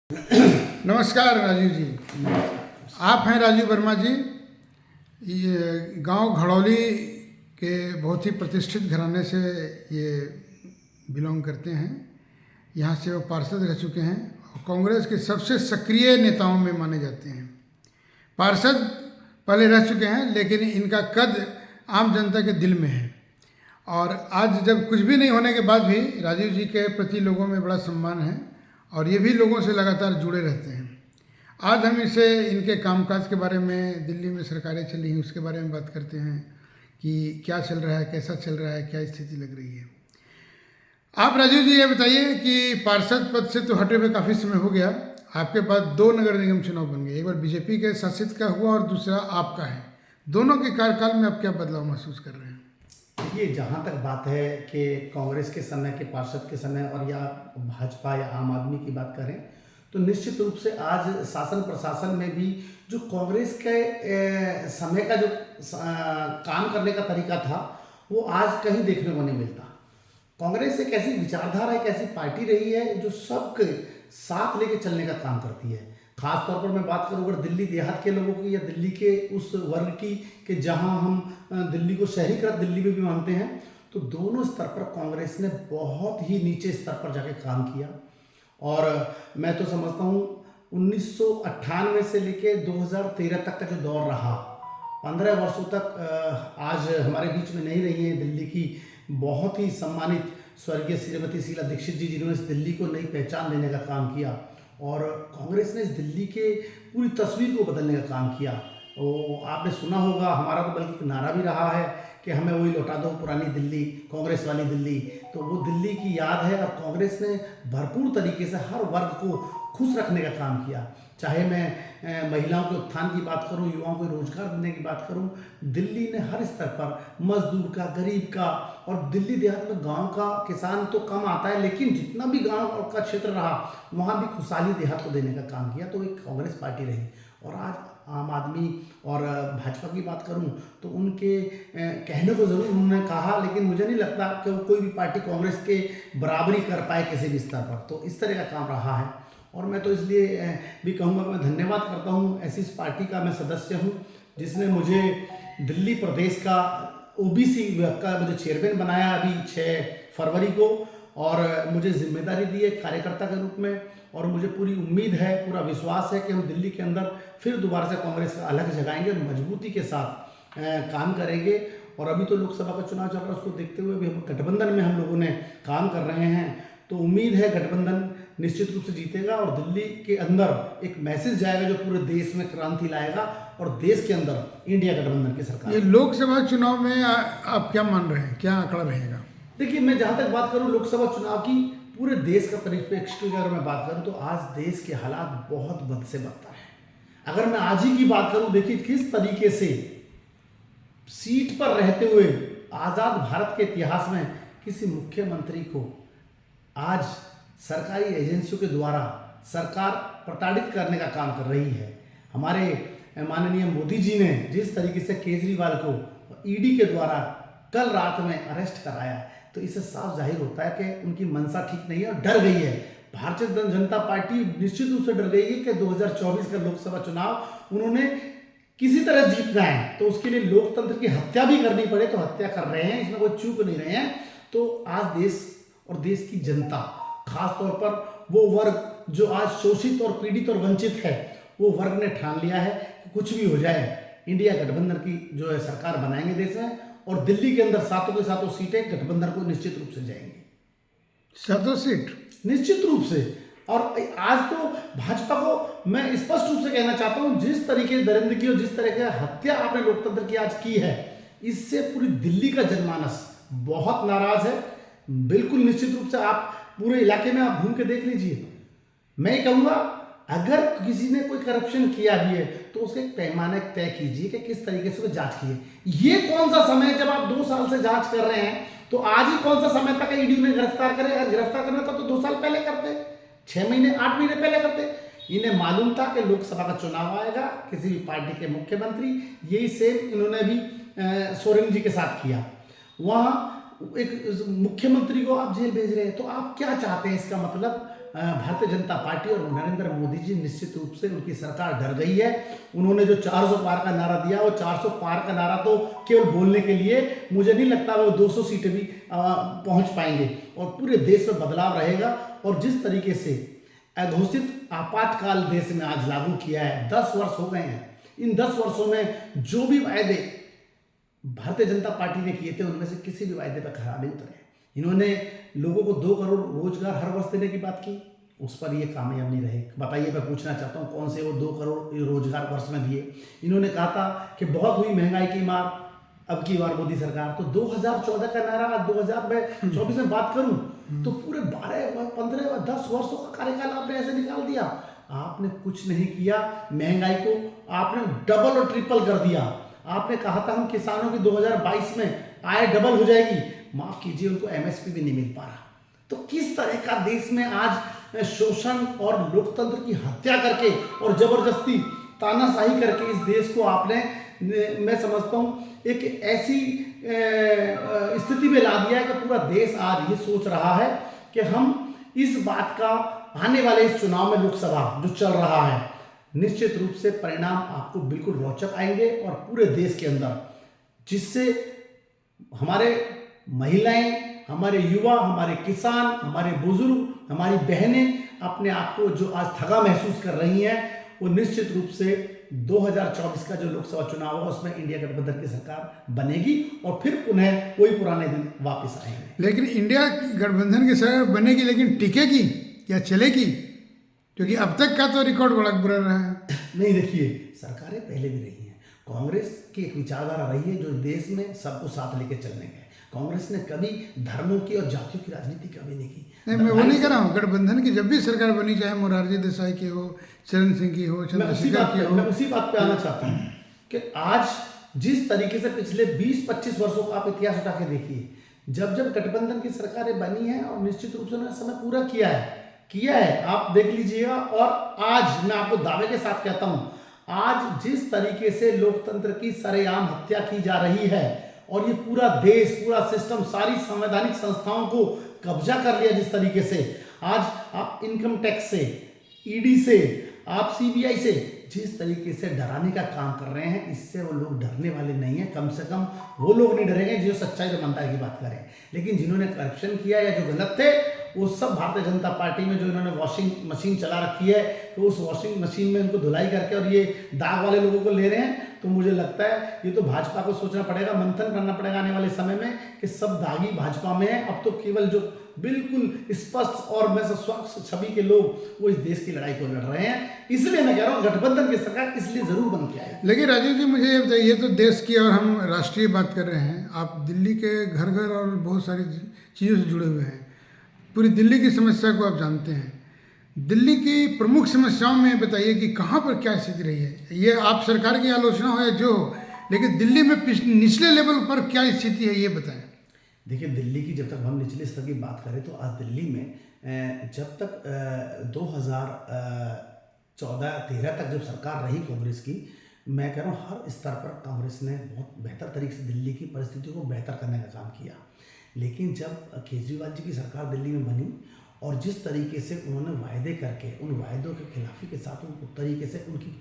नमस्कार राजीव जी। आप हैं राजीव वर्मा जी। ये गांव घड़ौली के बहुत ही प्रतिष्ठित घराने से ये बिलोंग करते हैं। यहाँ से वो पार्षद रह चुके हैं और कांग्रेस के सबसे सक्रिय नेताओं में माने जाते हैं। पार्षद पहले रह चुके हैं, लेकिन इनका कद आम जनता के दिल में है। और आज जब कुछ भी नहीं होने के बाद भी राजीव जी के प्रति लोगों में बड़ा सम्मान है और ये भी लोगों से लगातार जुड़े रहते हैं। आज हम इसे इनके कामकाज के बारे में, दिल्ली में सरकारें चली हैं उसके बारे में बात करते हैं कि क्या चल रहा है, कैसा चल रहा है, क्या स्थिति लग रही है। आप राजीव जी ये बताइए कि पार्षद पद से तो हटे हुए काफ़ी समय हो गया, आपके पास 2 नगर निगम चुनाव बन गए। एक बार बीजेपी के शासित का हुआ और दूसरा आपका है। दोनों के कार्यकाल में आप क्या बदलाव महसूस कर रहे हैं? देखिए, जहाँ तक बात है कि कांग्रेस के समय के पार्षद के समय और या भाजपा या आम आदमी की बात करें, तो निश्चित रूप से आज शासन प्रशासन में भी जो कांग्रेस के समय का जो काम करने का तरीका था, वो आज कहीं देखने को नहीं मिलता। कांग्रेस एक ऐसी विचारधारा, एक ऐसी पार्टी रही है जो सबके साथ लेके चलने का काम करती है। खास तौर पर मैं बात करूँ अगर दिल्ली देहात के लोगों की या दिल्ली के उस वर्ग की कि जहां हम दिल्ली को शहरीकृत दिल्ली में भी मानते हैं, तो दोनों स्तर पर कांग्रेस ने बहुत ही नीचे स्तर पर जाके काम किया। और मैं तो समझता हूँ 1998 से लेके 2013 तक का जो दौर रहा, 15 वर्षों तक आज हमारे बीच में नहीं रही है दिल्ली की बहुत ही सम्मानित स्वर्गीय श्रीमती शीला दीक्षित जी, जिन्होंने इस दिल्ली को नई पहचान देने का काम किया। और कांग्रेस ने इस दिल्ली के पूरी तस्वीर को बदलने का काम किया। वो आपने सुना होगा, हमारा तो बल्कि नारा भी रहा है कि हमें वही लौटा दो पुरानी दिल्ली, कांग्रेस वाली दिल्ली। तो वो दिल्ली की याद है और कांग्रेस ने भरपूर तरीके से हर वर्ग को खुश रखने का काम किया। चाहे मैं महिलाओं के उत्थान की बात करूं, युवाओं को रोजगार देने की बात करूं, दिल्ली ने हर स्तर पर मजदूर का, गरीब का, और दिल्ली देहात में गांव का किसान तो कम आता है, लेकिन जितना भी गांव का क्षेत्र रहा वहां भी खुशहाली देहात को देने का काम किया। तो एक कांग्रेस पार्टी रही। और आज आम आदमी और भाजपा की बात करूं तो उनके कहने को ज़रूर उन्होंने कहा, लेकिन मुझे नहीं लगता कि वो कोई भी पार्टी कांग्रेस के बराबरी कर पाए किसी भी स्तर पर। तो इस तरह का काम रहा है। और मैं तो इसलिए भी कहूँगा कि मैं धन्यवाद करता हूँ ऐसी इस पार्टी का मैं सदस्य हूँ जिसने मुझे दिल्ली प्रदेश का ओबीसी का मुझे चेयरमैन बनाया अभी 6 फरवरी को, और मुझे जिम्मेदारी दी है कार्यकर्ता के रूप में। और मुझे पूरी उम्मीद है, पूरा विश्वास है कि हम दिल्ली के अंदर फिर दोबारा से कांग्रेस का अलग जगाएंगे और मजबूती के साथ काम करेंगे। और अभी तो लोकसभा का चुनाव चल रहा है, उसको देखते हुए भी हम गठबंधन में हम लोगों ने काम कर रहे हैं। तो उम्मीद है गठबंधन निश्चित रूप से जीतेगा और दिल्ली के अंदर एक मैसेज जाएगा जो पूरे देश में क्रांति लाएगा और देश के अंदर इंडिया गठबंधन की सरकार। ये लोकसभा चुनाव में आप क्या मान रहे हैं, क्या आंकड़ा रहेगा? देखिए, मैं जहाँ तक बात करूँ लोकसभा चुनाव की पूरे देश का परिप्रेक्ष्य की अगर मैं बात करूँ तो आज देश के हालात बहुत बद से बदतर है। अगर मैं आज ही की बात करूँ, देखिए किस तरीके से सीट पर रहते हुए आज़ाद भारत के इतिहास में किसी मुख्यमंत्री को आज सरकारी एजेंसियों के द्वारा सरकार प्रताड़ित करने का काम कर रही है। हमारे माननीय मोदी जी ने जिस तरीके से केजरीवाल को ईडी के द्वारा कल रात में अरेस्ट कराया, तो इससे साफ जाहिर होता है कि उनकी मंशा ठीक नहीं है और डर गई है। भारतीय जनता पार्टी निश्चित रूप से डर गई है कि 2024 का लोकसभा चुनाव उन्होंने किसी तरह जीतना है, तो उसके लिए लोकतंत्र की हत्या भी करनी पड़े तो हत्या कर रहे हैं, इसमें कोई चूक नहीं रहे हैं। तो आज देश और देश की जनता, खास तौर पर वो वर्ग जो आज शोषित और पीड़ित और वंचित है, वो वर्ग ने ठान लिया है कि कुछ भी हो जाए इंडिया गठबंधन की जो है सरकार बनाएंगे देश में, और दिल्ली के अंदर 7 के 7 सीटें गठबंधन को निश्चित रूप से जाएंगी। 7 सीट निश्चित रूप से। और आज तो भाजपा को मैं स्पष्ट रूप से कहना चाहता हूं, जिस तरीके नरेंद्र की और जिस तरह की हत्या आपने लोकतंत्र की आज की है, इससे पूरी दिल्ली का जनमानस बहुत नाराज है। बिल्कुल निश्चित रूप से आप पूरे इलाके में आप घूम के देख लीजिए। मैं कहूँगा अगर किसी ने कोई करप्शन किया भी है तो उसके एक पैमाने तय कीजिए कि किस तरीके से वो जांच की है। ये कौन सा समय है जब आप 2 साल से जांच कर रहे हैं, तो आज ही कौन सा समय तक ईडी ने गिरफ्तार करे? अगर गिरफ्तार करना था तो 2 साल पहले करते, 6 महीने 8 महीने पहले करते। इन्हें मालूम था कि लोकसभा का चुनाव आएगा, किसी भी पार्टी के मुख्यमंत्री, यही सेम इन्होंने भी सोरेन जी के साथ किया। वहाँ एक मुख्यमंत्री को आप जेल भेज रहे हैं, तो आप क्या चाहते हैं? इसका मतलब भारतीय जनता पार्टी और नरेंद्र मोदी जी निश्चित रूप से उनकी सरकार डर गई है। उन्होंने जो 400 पार का नारा दिया, वो 400 पार का नारा तो केवल बोलने के लिए, मुझे नहीं लगता वो 200 सीटें भी पहुंच पाएंगे और पूरे देश में बदलाव रहेगा। और जिस तरीके से अघोषित आपातकाल देश में आज लागू किया है, 10 वर्ष हो गए हैं, इन 10 वर्षों में जो भी वायदे भारतीय जनता पार्टी ने किए थे उनमें से किसी भी वायदे पर खरा नहीं उतरे। इन्होंने लोगों को 2 करोड़ रोजगार हर वर्ष देने की बात की, उस पर ये कामयाब नहीं रहे। बताइए, मैं पूछना चाहता हूँ कौन से वो 2 करोड़ रोजगार वर्ष में दिए। इन्होंने कहा था कि बहुत हुई महंगाई की मार, अब की बार मोदी सरकार, तो 2014 का नारा आज 2024 में बात करूं तो पूरे 12, 15, 10 वर्षों का कार्यकाल आपने ऐसे निकाल दिया। आपने कुछ नहीं किया, महंगाई को आपने डबल और ट्रिपल कर दिया। आपने कहा था हम किसानों की 2022 में आय डबल हो जाएगी, माफ कीजिए उनको एमएसपी भी नहीं मिल पा रहा। तो किस तरह का देश में आज शोषण और लोकतंत्र की हत्या करके और जबरदस्ती तानाशाही करके इस देश को आपने, मैं समझता हूँ, एक ऐसी स्थिति में ला दिया है कि पूरा देश आज ये सोच रहा है कि हम इस बात का आने वाले इस चुनाव में, लोकसभा जो चल रहा है, निश्चित रूप से परिणाम आपको बिल्कुल रोचक आएंगे और पूरे देश के अंदर, जिससे हमारे महिलाएं, हमारे युवा, हमारे किसान, हमारे बुजुर्ग, हमारी बहनें अपने आप को जो आज ठगा महसूस कर रही हैं, वो निश्चित रूप से 2024 का जो लोकसभा चुनाव होगा उसमें इंडिया गठबंधन की सरकार बनेगी और फिर पुनः वही पुराने दिन वापस आएंगे। लेकिन इंडिया गठबंधन की सरकार बनेगी, लेकिन टिकेगी या चलेगी? क्योंकि अब तक का तो रिकॉर्ड बड़ा बुरा रहा है। नहीं, देखिए, सरकारें पहले भी रही हैं। कांग्रेस की एक विचारधारा रही है जो देश में सबको साथ लेके चलने का है। कांग्रेस ने कभी धर्मों की और जातियों की राजनीति कभी नहीं की। नहीं, मैं वो नहीं कह रहा हूँ। गठबंधन की जब भी सरकार बनी, चाहे मोरारजी देसाई की हो, चरण सिंह की हो, चंद्रशेखर की हो, मैं उसी बात पे आना चाहता हूँ कि आज जिस तरीके से पिछले 20-25 वर्षों का आप इतिहास उठा के देखिए, जब जब गठबंधन की सरकारें बनी हैं और निश्चित रूप से उन्होंने समय पूरा किया है, आप देख लीजिएगा। और आज मैं आपको दावे के साथ कहता हूँ, आज जिस तरीके से लोकतंत्र की सरेआम हत्या की जा रही है और ये पूरा देश, पूरा सिस्टम, सारी संवैधानिक संस्थाओं को कब्जा कर लिया जिस तरीके से, आज आप इनकम टैक्स से, ईडी से, आप सीबीआई से जिस तरीके से डराने का काम कर रहे हैं, इससे वो लोग डरने वाले नहीं हैं। कम से कम वो लोग नहीं डरेंगे जो सच्चाई और ईमानदारी की बात करें। लेकिन जिन्होंने करप्शन किया या जो गलत थे, वो सब भारतीय जनता पार्टी में जो इन्होंने वॉशिंग मशीन चला रखी है, तो उस वॉशिंग मशीन में इनको धुलाई करके और ये दाग वाले लोगों को ले रहे हैं। तो मुझे लगता है ये तो भाजपा को सोचना पड़ेगा, मंथन करना पड़ेगा आने वाले समय में कि सब दागी भाजपा में है। अब तो केवल जो बिल्कुल स्पष्ट और मैं स्वच्छ छवि के लोग वो इस देश की लड़ाई को लड़ रहे हैं। इसलिए मैं कह रहा हूँ गठबंधन की सरकार इसलिए जरूर बन के आएगी। लेकिन राजीव जी, मुझे ये बताइए, ये तो देश की और हम राष्ट्रीय बात कर रहे हैं, आप दिल्ली के घर घर और बहुत सारी चीज़ों से जुड़े हुए हैं, पूरी दिल्ली की समस्या को आप जानते हैं। दिल्ली की प्रमुख समस्याओं में बताइए कि कहाँ पर क्या स्थिति रही है। ये आप सरकार की आलोचना हो या जो हो, लेकिन दिल्ली में निचले लेवल पर क्या स्थिति है, ये बताएं। देखिए, दिल्ली की जब तक हम निचले स्तर की बात करें तो आज दिल्ली में जब तक 2014-13 तक जब सरकार रही कांग्रेस की, मैं कह रहा हूँ हर स्तर पर कांग्रेस ने बहुत बेहतर तरीके से दिल्ली की परिस्थितियों को बेहतर करने का काम किया। लेकिन जब केजरीवाल जी की सरकार दिल्ली में बनी और जिस तरीके से उन्होंने वायदे करके उन वायदों के खिलाफी के साथ उन तरीके से उनकी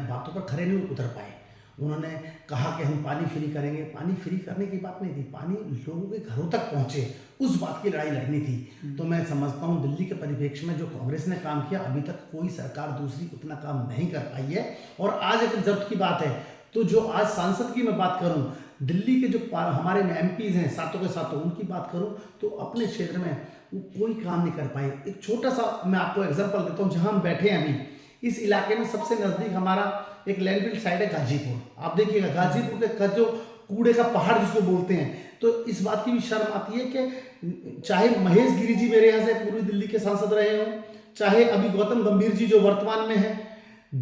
बातों पर खरे नहीं उतर पाए। उन्होंने कहा कि हम पानी फ्री करेंगे, पानी फ्री करने की बात नहीं थी, पानी लोगों के घरों तक पहुंचे, उस बात की लड़ाई लड़नी थी। तो मैं समझता हूं दिल्ली के परिप्रेक्ष्य में जो कांग्रेस ने काम किया, अभी तक कोई सरकार दूसरी उतना काम नहीं कर पाई है। और आज अगर जब्त की बात है तो जो आज सांसद की मैं बात करूं, दिल्ली के जो हमारे एमपीज हैं सातों के सातों, उनकी बात करूं तो अपने क्षेत्र में वो कोई काम नहीं कर पाए। एक छोटा सा मैं आपको एग्जांपल देता हूं, जहां हम बैठे हैं अभी, इस इलाके में सबसे नज़दीक हमारा एक लैंडफिल साइड है गाजीपुर। आप देखिएगा गाजीपुर के जो कूड़े का पहाड़ जिसको बोलते हैं, तो इस बात की भी शर्म आती है कि चाहे महेश गिरी जी मेरे यहाँ से पूर्वी दिल्ली के सांसद रहे हों, चाहे अभी गौतम गंभीर जी जो वर्तमान में है,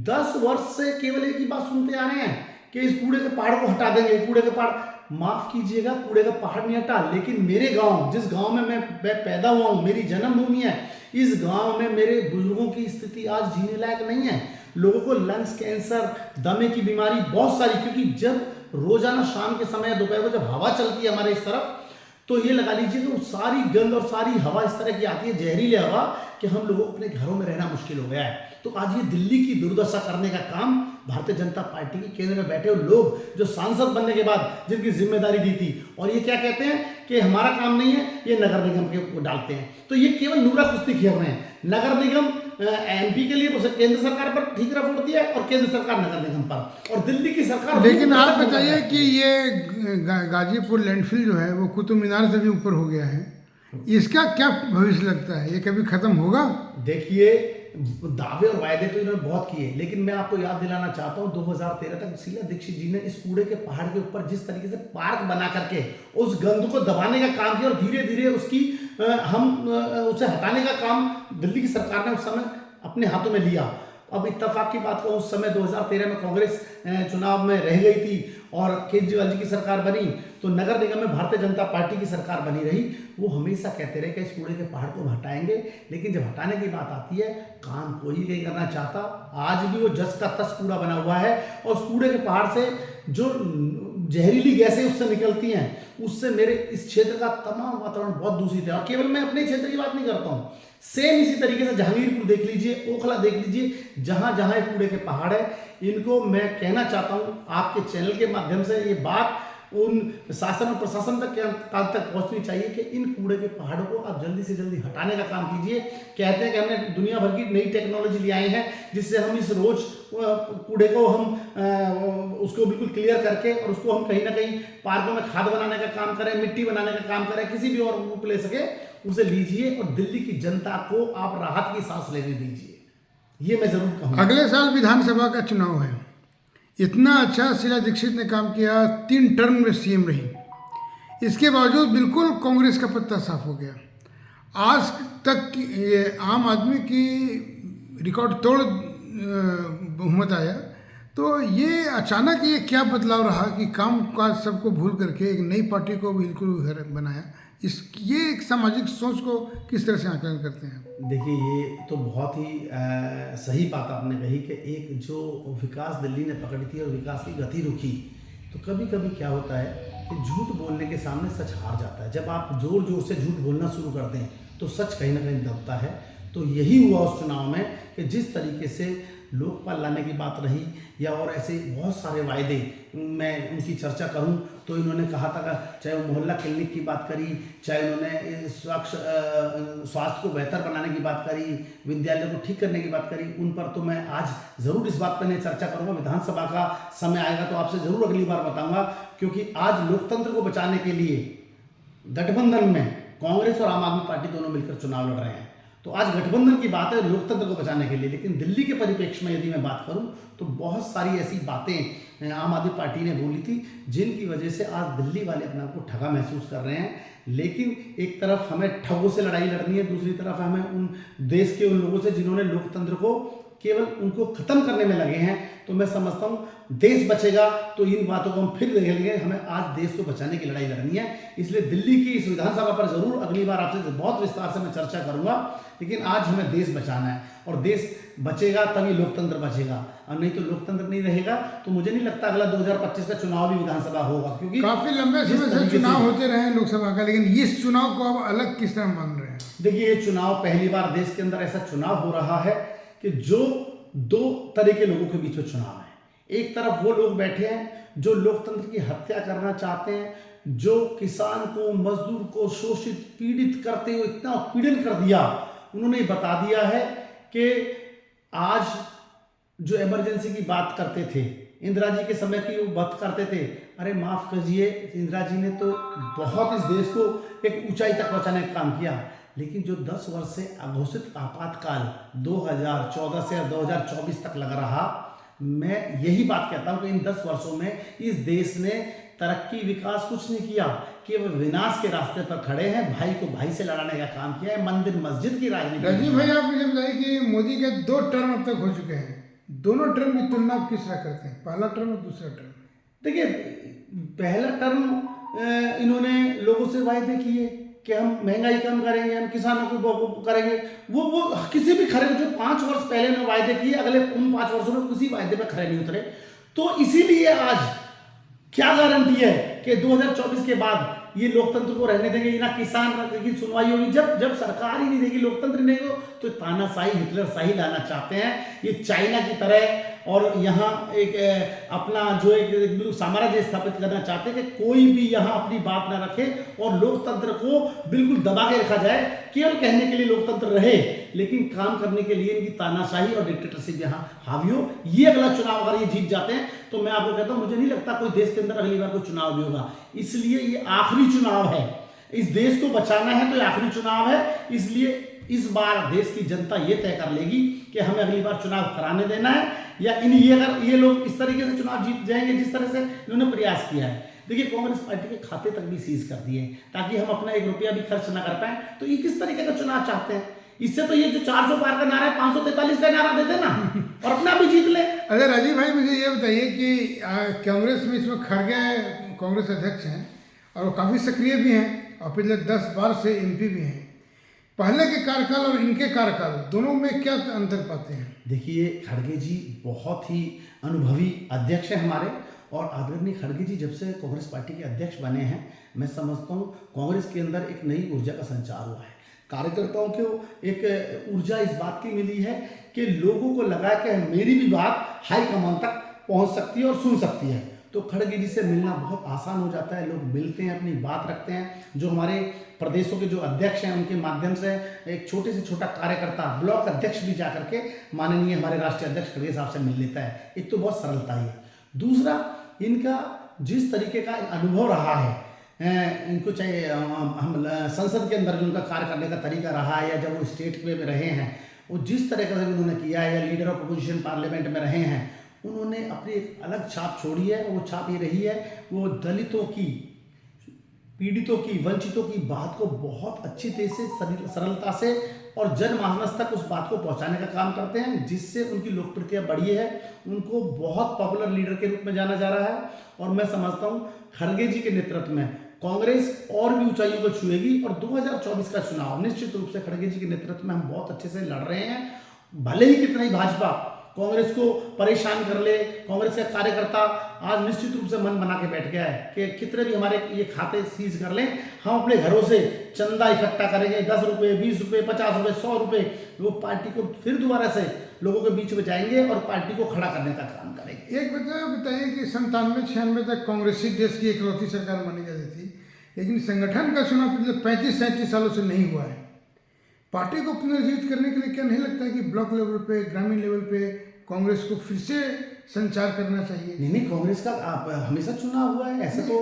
10 वर्ष से केवल एक ही बात सुनते आ रहे हैं कि इस कूड़े के पहाड़ को हटा देंगे। कूड़े के पहाड़, माफ कीजिएगा, कूड़े का पहाड़ नहीं हटा, लेकिन मेरे गांव, जिस गांव में मैं पैदा हुआ हूं, मेरी जन्मभूमि है, इस गांव में मेरे बुजुर्गों की स्थिति आज जीने लायक नहीं है। लोगों को लंग्स कैंसर, दमे की बीमारी बहुत सारी, क्योंकि जब रोजाना शाम के समय दोपहर को जब हवा चलती है हमारे इस तरफ, तो ये लगा लीजिए कि वो सारी गंद और सारी हवा इस तरह की आती है, जहरीली हवा, कि हम लोगों को अपने घरों में रहना मुश्किल हो गया है। तो आज ये दिल्ली की दुर्दशा करने का काम भारतीय जनता पार्टी के केंद्र में बैठे हुए लोग, जो सांसद बनने के बाद जिनकी जिम्मेदारी दी थी, और ये क्या कहते हैं कि हमारा काम नहीं है, ये नगर निगम के डालते हैं। तो ये केवल नूरा कुश्ती खेल रहे हैं। नगर निगम एमपी के लिए केंद्र सरकार पर ठीक रिपोर्ट दिया और केंद्र सरकार नगर निगम पर, और दिल्ली की सरकार। लेकिन आप बताइए कि ये गाजीपुर लैंडफिल जो है वो कुतुब मीनार से भी ऊपर हो गया है, इसका क्या भविष्य लगता है? ये कभी खत्म होगा? देखिए, दावे और वायदे तो इन्होंने बहुत किए, लेकिन मैं आपको याद दिलाना चाहता हूँ 2013 तक शीला दीक्षित जी ने इस कूड़े के पहाड़ के ऊपर जिस तरीके से पार्क बना करके उस गंद को दबाने का काम किया, और धीरे धीरे उसकी उसे हटाने का काम दिल्ली की सरकार ने उस समय अपने हाथों में लिया। अब इत्तेफाक की बात कहूँ, उस समय 2013 में कांग्रेस चुनाव में रह गई थी और केजरीवाल जी की सरकार बनी, तो नगर निगम में भारतीय जनता पार्टी की सरकार बनी रही। वो हमेशा कहते रहे कि इस कूड़े के पहाड़ को हटाएंगे, लेकिन जब हटाने की बात आती है, काम कोई नहीं करना चाहता। आज भी वो जस का तस कूड़ा बना हुआ है, और उस कूड़े के पहाड़ से जो जहरीली गैसें उससे निकलती हैं, उससे मेरे इस क्षेत्र का तमाम वातावरण बहुत दूषित है। और केवल मैं अपने क्षेत्र की बात नहीं करता हूँ, सेम इसी तरीके से जहांगीरपुर देख लीजिए, ओखला देख लीजिए, जहां जहां ये कूड़े के पहाड़ है। इनको मैं कहना चाहता हूं आपके चैनल के माध्यम से, ये बात उन शासन और प्रशासन तक पहुंचनी चाहिए कि इन कूड़े के पहाड़ों को आप जल्दी से जल्दी हटाने का काम कीजिए। कहते हैं कि हमने दुनिया भर की नई टेक्नोलॉजी ले आए हैं, जिससे हम इस रोज कूड़े को हम उसको बिल्कुल क्लियर करके, और उसको हम कहीं ना कहीं पार्कों में खाद बनाने का काम करें, मिट्टी बनाने का काम करें, किसी भी और रूप ले सके उसे लीजिए, और दिल्ली की जनता को आप राहत की सांस लेने दीजिए। ये मैं जरूर कहूँगा। अगले साल विधानसभा का चुनाव है, इतना अच्छा शीला दीक्षित ने काम किया, 3 टर्म में सीएम रही, इसके बावजूद बिल्कुल कांग्रेस का पत्ता साफ हो गया। आज तक ये आम आदमी की रिकॉर्ड तोड़ बहुमत आया, तो ये अचानक ये क्या बदलाव रहा कि काम काज सबको भूल करके एक नई पार्टी को बिल्कुल घर बनाया? ये एक सामाजिक सोच को किस तरह से आकलन करते हैं? देखिए, ये तो बहुत ही सही बात आपने कही कि एक जो विकास दिल्ली ने पकड़ी थी और विकास की गति रुकी, तो कभी कभी क्या होता है कि झूठ बोलने के सामने सच हार जाता है। जब आप जोर जोर से झूठ बोलना शुरू कर दें तो सच कहीं ना कहीं दबता है। तो यही हुआ उस चुनाव में कि जिस तरीके से लोकपाल लाने की बात रही, या और ऐसे बहुत सारे वायदे, मैं उनकी चर्चा करूं तो इन्होंने कहा था कि चाहे वो मोहल्ला क्लिनिक की बात करी, चाहे उन्होंने स्वास्थ्य को बेहतर बनाने की बात करी, विद्यालय को ठीक करने की बात करी, उन पर तो मैं आज ज़रूर इस बात पर नहीं चर्चा करूंगा। विधानसभा का समय आएगा तो आपसे ज़रूर अगली बार बताऊंगा, क्योंकि आज लोकतंत्र को बचाने के लिए गठबंधन में कांग्रेस और आम आदमी पार्टी दोनों मिलकर चुनाव लड़ रहे हैं। तो आज गठबंधन की बात है लोकतंत्र को बचाने के लिए, लेकिन दिल्ली के परिप्रेक्ष्य में यदि मैं बात करूं तो बहुत सारी ऐसी बातें आम आदमी पार्टी ने बोली थी, जिनकी वजह से आज दिल्ली वाले अपने आप को ठगा महसूस कर रहे हैं। लेकिन एक तरफ हमें ठगों से लड़ाई लड़नी है, दूसरी तरफ हमें उन देश के उन लोगों से जिन्होंने लोकतंत्र को केवल उनको खत्म करने में लगे हैं। तो मैं समझता हूँ देश बचेगा तो इन बातों को हम फिर देख लेंगे। हमें आज देश को बचाने की लड़ाई लड़नी है, इसलिए दिल्ली की इस विधानसभा पर जरूर अगली बार आपसे बहुत विस्तार से मैं चर्चा करूंगा। लेकिन आज हमें देश बचाना है, और देश बचेगा तभी लोकतंत्र बचेगा, और नहीं तो लोकतंत्र नहीं रहेगा तो मुझे नहीं लगता अगला 2025 का चुनाव भी विधानसभा होगा, क्योंकि काफी लंबे समय से चुनाव होते रहे हैं लोकसभा का, लेकिन इस चुनाव को अब अलग किस तरह मान रहे हैं? देखिए, ये चुनाव पहली बार देश के अंदर ऐसा चुनाव हो रहा है कि जो 2 तरह के लोगों के बीच में चुनाव है। एक तरफ वो लोग बैठे हैं जो लोकतंत्र की हत्या करना चाहते हैं, जो किसान को, मजदूर को शोषित पीड़ित करते हुए इतना उत्पीड़न कर दिया। उन्होंने बता दिया है कि आज जो इमरजेंसी की बात करते थे, इंदिरा जी के समय की वो बात करते थे, अरे माफ कीजिए, इंदिरा जी ने तो बहुत इस देश को एक ऊंचाई तक पहुंचाने का काम किया। लेकिन जो 10 वर्ष से अघोषित आपातकाल 2014 से 2024 तक लग रहा, मैं यही बात कहता हूं कि इन 10 वर्षों में इस देश ने तरक्की विकास कुछ नहीं किया, कि वह विनाश के रास्ते पर खड़े हैं। भाई को भाई से लड़ाने का काम किया है, मंदिर मस्जिद की राजनीति। राजीव भाई, आप मुझे बताइए कि मोदी के 2 टर्म अब तक हो चुके हैं, दोनों टर्म की तुलना आप किस तरह करते हैं, पहला टर्म और दूसरा टर्म? देखिए, पहला टर्म इन्होंने लोगों से वायदे किए कि हम महंगाई कम करेंगे, हम किसानों को करेंगे, वो किसी भी खरे जो 5 वर्ष पहले ने वायदे किए, अगले उन 5 वर्षों में किसी वायदे पे खरे नहीं उतरे। तो इसीलिए आज क्या गारंटी है कि 2024 के बाद ये लोकतंत्र को रहने देंगे, ना किसान की सुनवाई होगी। जब जब सरकार ही नहीं देगी, लोकतंत्र नहीं हो, तो तानाशाही हिटलरशाही लाना चाहते हैं ये चाइना की तरह। और यहाँ एक अपना जो एक साम्राज्य स्थापित करना चाहते हैं कि कोई भी यहाँ अपनी बात ना रखे और लोकतंत्र को बिल्कुल दबा के रखा जाए। केवल कहने के लिए लोकतंत्र रहे, लेकिन काम करने के लिए इनकी तानाशाही और डिक्टेटरशिप यहाँ हावी हो। ये अगला चुनाव अगर ये जीत जाते हैं तो मैं आपको कहता हूँ, मुझे नहीं लगता कोई देश के अंदर अगली बार कोई चुनाव भी होगा। इसलिए ये आखिरी चुनाव है, इस देश को बचाना है तो ये आखिरी चुनाव है। इसलिए इस बार देश की जनता ये तय कर लेगी कि हमें अगली बार चुनाव कराने देना है या अगर ये लोग इस तरीके से चुनाव जीत जाएंगे जिस तरह से इन्होंने प्रयास किया है। देखिए, कांग्रेस पार्टी के खाते तक भी सीज कर दिए ताकि हम अपना 1 रुपया भी खर्च ना कर पाए। तो ये किस तरीके का चुनाव चाहते हैं? इससे तो ये जो 400 पार का नारा है, 543 का नारा दे देना और अपना भी जीत ले। अगर राजीव भाई मुझे ये बताइए कि कांग्रेस में इसमें खड़गे कांग्रेस अध्यक्ष हैं और वो काफ़ी सक्रिय भी हैं और पिछले 10 बार से MP भी हैं। पहले के कार्यकाल और इनके कार्यकाल दोनों में क्या अंतर पाते हैं? देखिए, खड़गे जी बहुत ही अनुभवी अध्यक्ष हैं हमारे, और आदरणीय खड़गे जी जब से कांग्रेस पार्टी के अध्यक्ष बने हैं, मैं समझता हूँ कांग्रेस के अंदर एक नई ऊर्जा का संचार हुआ है। कार्यकर्ताओं को एक ऊर्जा इस बात की मिली है कि लोगों को लगा कि मेरी भी बात हाईकमान तक पहुँच सकती है और सुन सकती है। तो खड़गे जी से मिलना बहुत आसान हो जाता है, लोग मिलते हैं, अपनी बात रखते हैं। जो हमारे प्रदेशों के जो अध्यक्ष हैं उनके माध्यम से एक छोटे से छोटा कार्यकर्ता ब्लॉक अध्यक्ष भी जाकर के माननीय हमारे राष्ट्रीय अध्यक्ष खड़गे साहब से मिल लेता है। एक तो बहुत सरलता ही है, दूसरा इनका जिस तरीके का अनुभव रहा है, इनको चाहे हम संसद के अंदर उनका कार्य करने का तरीका रहा है, या जब वो स्टेट में रहे हैं वो जिस तरीके से उन्होंने किया है, या लीडर ऑफ अपोजिशन पार्लियामेंट में रहे हैं, उन्होंने अपनी एक अलग छाप छोड़ी है। वो छाप ये रही है, वो दलितों की, पीड़ितों की, वंचितों की बात को बहुत अच्छी तरह से, सरलता से और जनमानस तक उस बात को पहुंचाने का काम करते हैं, जिससे उनकी लोकप्रियता बढ़ी है। उनको बहुत पॉपुलर लीडर के रूप में जाना जा रहा है। और मैं समझता हूं खड़गे जी के नेतृत्व में कांग्रेस और भी ऊंचाइयों को छुएगी। और 2024 का चुनाव निश्चित रूप से खड़गे जी के नेतृत्व में हम बहुत अच्छे से लड़ रहे हैं। भले ही कितना ही भाजपा कांग्रेस को परेशान कर ले, कांग्रेस का कार्यकर्ता आज निश्चित रूप से मन बना के बैठ गया है कि कितने भी हमारे ये खाते सीज कर लें, हम अपने घरों से चंदा इकट्ठा करेंगे, 10 रुपये, 20 रुपये, 50 रुपये, 100 रुपये, वो पार्टी को फिर दोबारा से लोगों के बीच में जाएंगे और पार्टी को खड़ा करने का काम करेंगे। एक बताइए कि 97-96 तक कांग्रेस ही देश की इकलौती सरकार मानी जाती थी, लेकिन संगठन का चुनाव पिछले 35-37 सालों से नहीं हुआ है। पार्टी को पुनर्जीवित करने के लिए क्या नहीं लगता है कि ब्लॉक लेवल पे, ग्रामीण लेवल पे कांग्रेस को फिर से संचार करना चाहिए? नहीं, कांग्रेस का हमेशा चुनाव हुआ है, ऐसा तो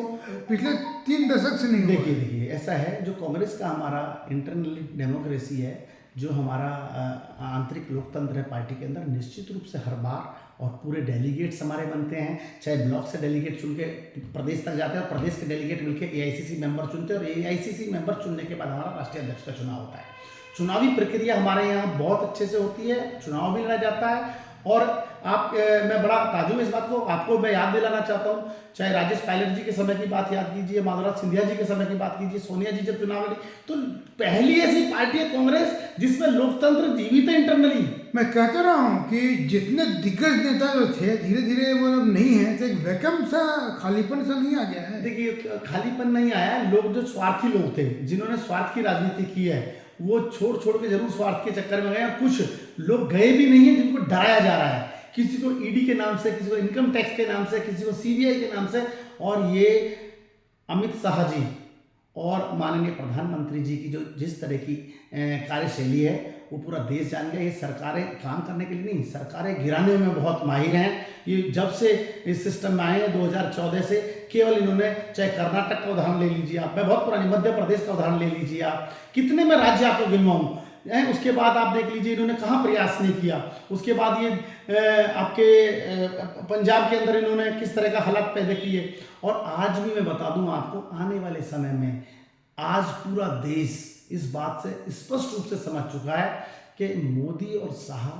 पिछले 3 दशक से नहीं हुआ। देखिए ऐसा है, जो कांग्रेस का हमारा इंटरनली डेमोक्रेसी है, जो हमारा आंतरिक लोकतंत्र है पार्टी के अंदर, निश्चित रूप से हर बार और पूरे डेलीगेट्स हमारे बनते हैं। चाहे ब्लॉक से डेलीगेट चुन के प्रदेश तक जाते हैं और प्रदेश के डेलीगेट मिलकर AICC मेंबर चुनते हैं, और AICC मेंबर चुनने के बाद हमारा राष्ट्रीय अध्यक्ष का चुनाव होता है। चुनावी प्रक्रिया हमारे यहाँ बहुत अच्छे से होती है, चुनाव भी लड़ा जाता है। और मैं बड़ा ताजुब इस बात को आपको मैं याद दिलाना चाहता हूँ, चाहे राजेश पायलट जी के समय की बात याद कीजिए, माधवराज सिंधिया जी के समय की बात कीजिए, सोनिया जी जब चुनाव लड़ी, तो पहली ऐसी पार्टी है कांग्रेस जिसमें लोकतंत्र जीवित है इंटरनली। मैं कहता रहा हूँ कि जितने दिग्गज नेता जो थे, धीरे धीरे वो अब नहीं है, तो एक वैकम सा, खालीपन सा नहीं आ गया है? देखिए, खालीपन नहीं आया, लोग जो स्वार्थी लोग थे, जिन्होंने स्वार्थ की राजनीति की है, वो छोड़ के जरूर स्वार्थ के चक्कर में गए। और कुछ लोग गए भी नहीं है जिनको डराया जा रहा है, किसी को ED के नाम से, किसी को इनकम टैक्स के नाम से, किसी को CBI के नाम से। और ये अमित शाह जी और माननीय प्रधानमंत्री जी की जो जिस तरह की कार्यशैली है, वो पूरा देश जान गया। ये सरकारें काम करने के लिए नहीं, सरकारें गिराने में बहुत माहिर हैं। ये जब से इस सिस्टम में आए हैं 2014 से, केवल इन्होंने, चाहे कर्नाटक का उदाहरण ले लीजिए आप, मैं बहुत पुरानी मध्य प्रदेश का उदाहरण ले लीजिए आप, कितने में राज्य आपको गिनवाऊं, उसके बाद आप देख लीजिए इन्होंने कहाँ प्रयास नहीं किया। उसके बाद ये आपके पंजाब के अंदर इन्होंने किस तरह का हालात पैदा किए। और आज भी मैं बता दूं आपको, आने वाले समय में आज पूरा देश इस बात से स्पष्ट रूप से समझ चुका है कि मोदी और शाह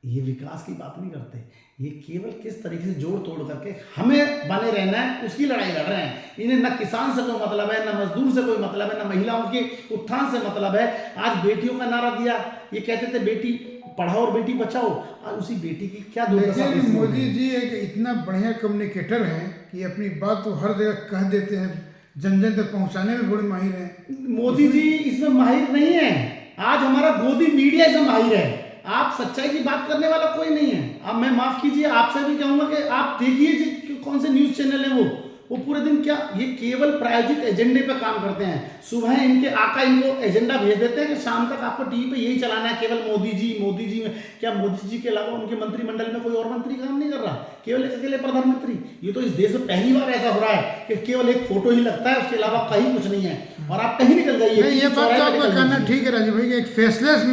ये विकास की बात नहीं करते, ये केवल किस तरीके से जोड़ तोड़ करके हमें बने रहना है उसकी लड़ाई लड़ रहे हैं। इन्हें न किसान से कोई मतलब है, न मजदूर से कोई मतलब है, न महिलाओं के उत्थान से मतलब है। आज बेटियों का नारा दिया, ये कहते थे बेटी पढ़ाओ और बेटी बचाओ, आज उसी बेटी की क्या दुर्दशा। मोदी जी एक इतना बढ़िया कम्युनिकेटर हैं कि अपनी बात तो हर जगह कह देते हैं, जन जन तक पहुंचाने में बड़ी माहिर हैं। मोदी जी इसमें माहिर नहीं है, आज हमारा गोदी मीडिया इसमें माहिर है। आप सच्चाई की बात करने वाला कोई नहीं है। अब मैं माफ कीजिए, आपसे भी कहूंगा कि आप देखिए जी कौन से न्यूज चैनल है वो पूरे दिन क्या, ये केवल प्रायोजित एजेंडे पे काम करते हैं। सुबह इनके आका इनको एजेंडा भेज देते हैं कि शाम तक आपको टीवी पे यही चलाना है, केवल मोदी जी में। क्या मोदी जी के अलावा उनके मंत्रिमंडल में कोई और मंत्री काम नहीं कर रहा? केवल एक अकेले प्रधानमंत्री? ये तो इस देश में पहली बार ऐसा हो रहा है कि केवल एक फोटो ही लगता है, उसके अलावा कहीं कुछ नहीं है और आप कहीं निकल जाइए। नहीं, ये बात तो आपका कहना ठीक है राजीव भाई कि एक फेसलेस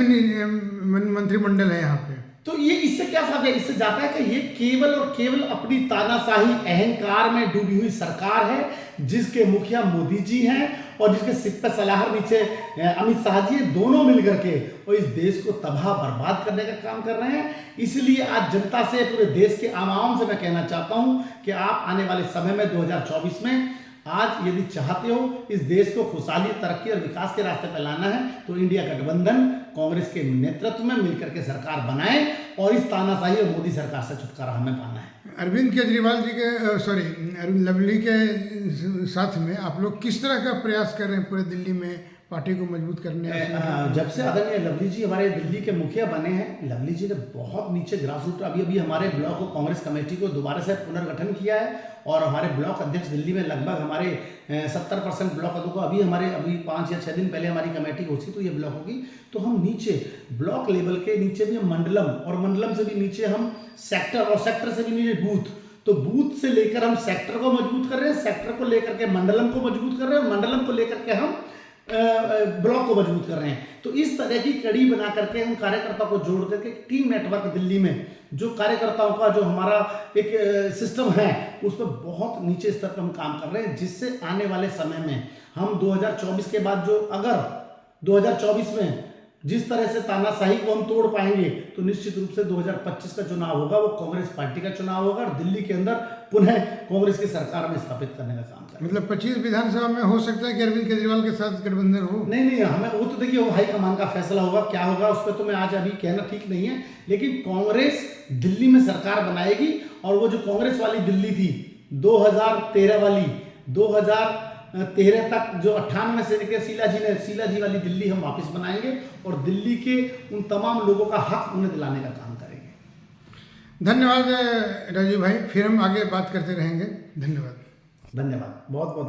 मंत्रिमंडल है यहाँ पे। तो ये इससे क्या साफ है? इससे जाता है कि ये केवल और केवल अपनी तानाशाही अहंकार में डूबी हुई सरकार है, जिसके मुखिया मोदी जी हैं और जिसके सिर पे सलाहर नीचे अमित शाह जी, दोनों मिलकर के और इस देश को तबाह बर्बाद करने का काम कर रहे हैं। इसलिए आज जनता से, पूरे देश के आवाम से मैं कहना चाहता हूं कि आप आने वाले समय में 2024 में आज यदि चाहते हो इस देश को खुशहाली, तरक्की और विकास के रास्ते पर लाना है तो इंडिया गठबंधन कांग्रेस के नेतृत्व में मिलकर के सरकार बनाए और इस तानाशाही और मोदी सरकार से छुटकारा हमें पाना है। अरविंद केजरीवाल जी के अरविंद लवली के साथ में आप लोग किस तरह का प्रयास कर रहे हैं पूरे दिल्ली में पार्टी को मजबूत करने? जब से आदरणीय लवली जी हमारे दिल्ली के मुखिया बने हैं, लवली जी ने बहुत नीचे ग्रास रूट, अभी हमारे ब्लॉक कांग्रेस कमेटी को दोबारा से पुनर्गठन किया है और हमारे ब्लॉक अध्यक्ष दिल्ली में लगभग हमारे 70% ब्लॉक अध्यक्ष, अभी 5 या 6 दिन पहले हमारी कमेटी घोषित हुई है ब्लॉकों की। तो हम नीचे ब्लॉक लेवल के नीचे भी हम मंडलम और मंडलम से भी नीचे हम सेक्टर और सेक्टर से भी नीचे बूथ, तो बूथ से लेकर हम सेक्टर को मजबूत कर रहे हैं, सेक्टर को लेकर के मंडलम को मजबूत कर रहे हैं और मंडलम को लेकर के हम ब्लॉक को मजबूत कर रहे हैं। तो इस तरह की कड़ी बना करके हम कार्यकर्ताओं को जोड़ करके टीम नेटवर्क दिल्ली में जो कार्यकर्ताओं का जो हमारा एक सिस्टम है उस पर बहुत नीचे स्तर पर हम काम कर रहे हैं, जिससे आने वाले समय में हम 2024 के बाद जो अगर 2024 में जिस तरह से तानाशाही को हम तोड़ पाएंगे तो निश्चित रूप से 2025 का चुनाव होगा वो कांग्रेस पार्टी का चुनाव होगा और दिल्ली के अंदर पुनः कांग्रेस की सरकार में स्थापित करने का काम करेंगे। मतलब 25 विधानसभा में हो सकता है कि अरविंद केजरीवाल के साथ गठबंधन हो? नहीं, हमें वो तो देखिए वो हाईकमान का फैसला होगा, क्या होगा उस पर तो मैं आज अभी कहना ठीक नहीं है। लेकिन कांग्रेस दिल्ली में सरकार बनाएगी और वो जो कांग्रेस वाली दिल्ली थी 2013 वाली, 2013 तक जो 98 से लेकर शीला जी वाली दिल्ली हम वापस बनाएंगे और दिल्ली के उन तमाम लोगों का हक उन्हें दिलाने का काम करेंगे। धन्यवाद राजीव भाई, फिर हम आगे बात करते रहेंगे। धन्यवाद। बहुत बहुत